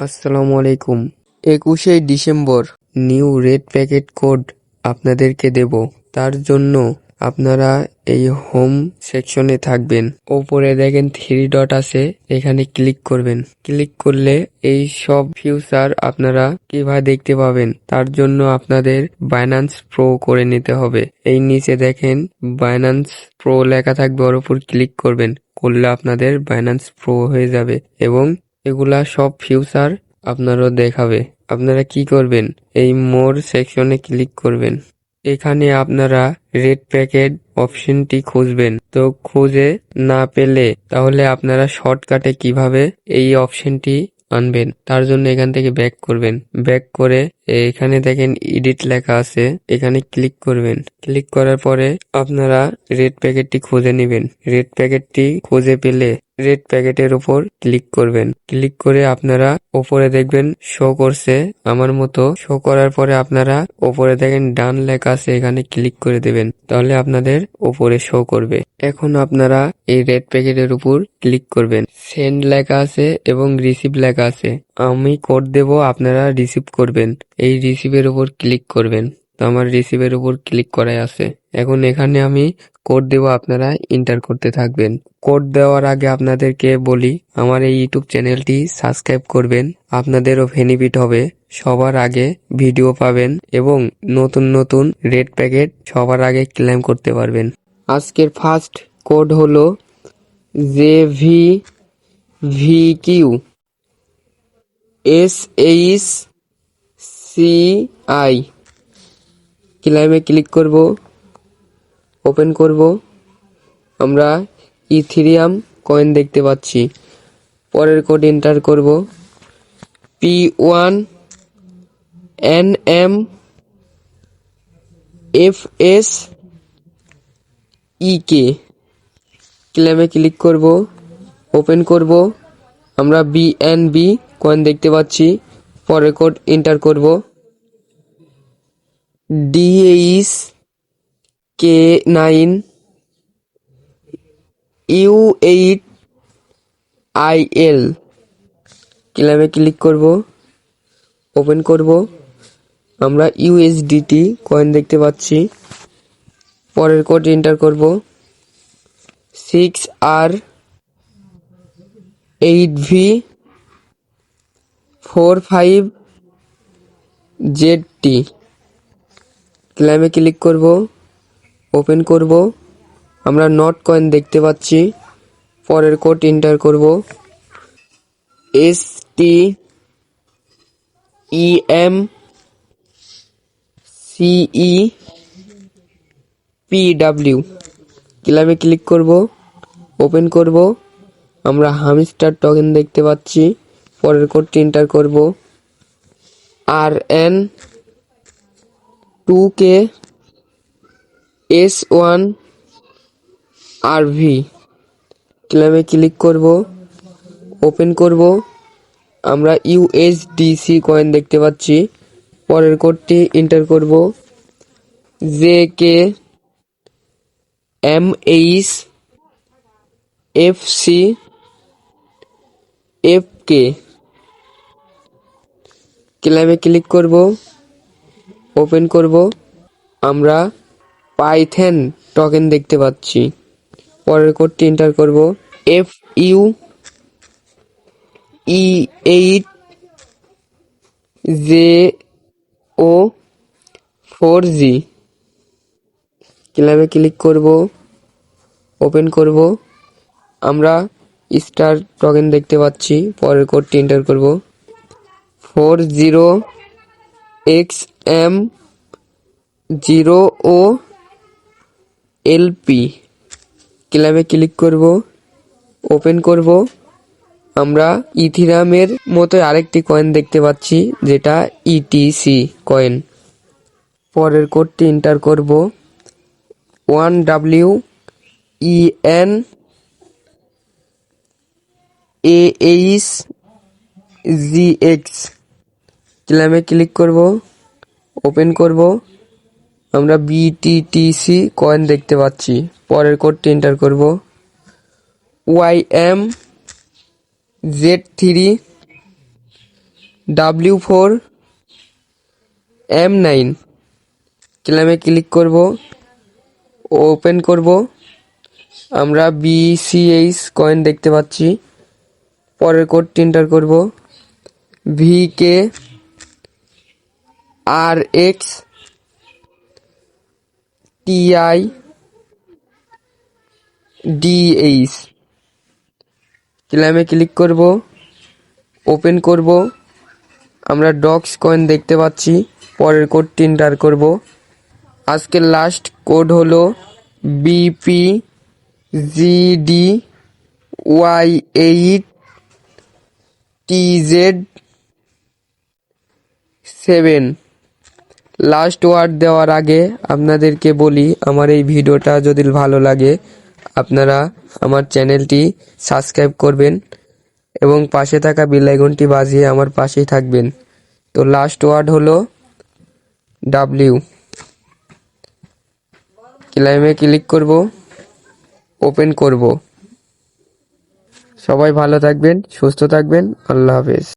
আসসালামু আলাইকুম। 21শে December new red packet code আপনাদেরকে দেব। তার জন্য আপনারা এই হোম সেকশনে থাকবেন। ওপরে দেখেন 3 ডট আছে, এখানে ক্লিক করবেন। ক্লিক করলে এই সব ফিউচার আপনারা কিভাবে দেখতে পাবেন, তার জন্য আপনাদের বাইন্যান্স প্রো করে নিতে হবে। এই নিচে দেখেন বাইন্যান্স প্রো লেখা থাকবে, ওর উপর ক্লিক করবেন। করলে আপনাদের বাইন্যান্স প্রো হয়ে যাবে এবং এগুলা সব ফিউচার আপনারও দেখাবে। আপনারা কি করবেন, এই মোর সেকশনে ক্লিক করবেন। এখানে আপনারা রেড প্যাকেট অপশনটি খুঁজবেন। তো খুঁজে না পেলে তাহলে আপনারা শর্টকাটে কিভাবে এই অপশনটি আনবেন, তার জন্য এখান থেকে ব্যাক করবেন। ব্যাক করে এখানে দেখেন এডিট লেখা আছে, এখানে ক্লিক করবেন। ক্লিক করার পরে আপনারা রেড প্যাকেটটি খুঁজে নেবেন। রেড প্যাকেটটি খুঁজে পেলে রেড প্যাকেটের উপর ক্লিক করবেন। ক্লিক করে আপনারা ওপরে দেখবেন শো করছে আমার মতো। শো করার পরে আপনারা ওপরে দেখেন ডান লেখা আছে, এখানে ক্লিক করে দেবেন। তাহলে আপনাদের ওপরে শো করবে। এখন আপনারা এই রেড প্যাকেটের উপর ক্লিক করবেন। সেন্ড লেখা আছে এবং রিসিভ লেখা আছে। আমি কোড দেব, আপনারা রিসিভ করবেন। এই রিসিভের উপর ক্লিক করবেন। তো আমার রিসিভের উপর ক্লিক করাই আছে। এখন এখানে আমি কোড দেব, আপনারা এন্টার করতে থাকবেন। কোড দেওয়ার আগে আপনাদেরকে বলি, আমার এই ইউটিউব চ্যানেলটি সাবস্ক্রাইব করবেন। আপনাদেরও বেনিফিট হবে, সবার আগে ভিডিও পাবেন এবং নতুন নতুন রেড প্যাকেট সবার আগে ক্লেম করতে পারবেন। আজকের ফার্স্ট কোড হলো JVVQ SHCI। ক্লেমে ক্লিক করব, ওপেন করব। আমরা ইথেরিয়াম কয়েন দেখতে পাচ্ছি। পরের কোড এন্টার করব, P1NMFSEK। ক্লেমে ক্লিক করব, ওপেন করব। আমরা BNB কয়েন দেখতে পাচ্ছি। পরের কোড এন্টার করব, DHK9U8IL। ক্লেমে ক্লিক করব, ওপেন করব। আমরা USDT কয়েন দেখতে পাচ্ছি। পরের কোড এন্টার করব, 6R8V45ZT। ক্লেমে ক্লিক করব, ওপেন করব। আমরা নট কয়েন দেখতে পাচ্ছি। পরের কোড এন্টার করব, STEMCEPW। ক্লেমে ক্লিক করব, ওপেন করব। আমরা হামস্টার টোকেন দেখতে পাচ্ছি। পরের কোডটি এন্টার করব, RN2KS1RV। ক্লেমে ক্লিক করব, ওপেন করব। আমরা USDC কয়েন দেখতে পাচ্ছি। পরের কোডটি এন্টার করব, JKMHFCFK। ক্লেমে ক্লিক করব, ওপেন করব। আমরা পাইথন টোকেন দেখতে পাচ্ছি। পরের কোডটি এন্টার করব, FUE8JO4G। ক্লেমে ক্লিক করব, ওপেন করব। আমরা স্টার টোকেন দেখতে পাচ্ছি। পরের কোডটি এন্টার করব, 40XM0OLP। ক্লেমে ক্লিক করব, ওপেন করব। আমরা ইথেরিয়ামের মতো আরেকটি কয়েন দেখতে পাচ্ছি, যেটা ETC কয়েন। পরের কোডটি এন্টার করব, 1WENAHGX। ক্লেমে ক্লিক করব, ওপেন করব। আমরা BTTC কয়েন দেখতে পাচ্ছি। পরের কোডটি এন্টার করব, YMZ3 W4M9 ক্লেমে ক্লিক করব, ওপেন করব। আমরা BCH কয়েন দেখতে পাচ্ছি। পরের কোডটি এন্টার করব, VKRXTIDH ক্লেমে ক্লিক করব, ওপেন করব। আমরা ডক্স কয়েন দেখতে পাচ্ছি। পরের কোডটি এন্টার করব। আজকের লাস্ট কোড হলো BPGDY8TZ7। লাস্ট ওয়ার্ড দেওয়ার আগে আপনাদেরকে বলি, আমার এই ভিডিওটা যদি ভালো লাগে আপনারা আমার চ্যানেলটি সাবস্ক্রাইব করবেন এবং পাশে থাকা বেল আইকনটি বাজিয়ে আমার পাশেই থাকবেন। তো লাস্ট ওয়ার্ড হলো W। ক্লেমে ক্লিক করব, ওপেন করব। সবাই ভালো থাকবেন, সুস্থ থাকবেন। আল্লাহ হাফেজ।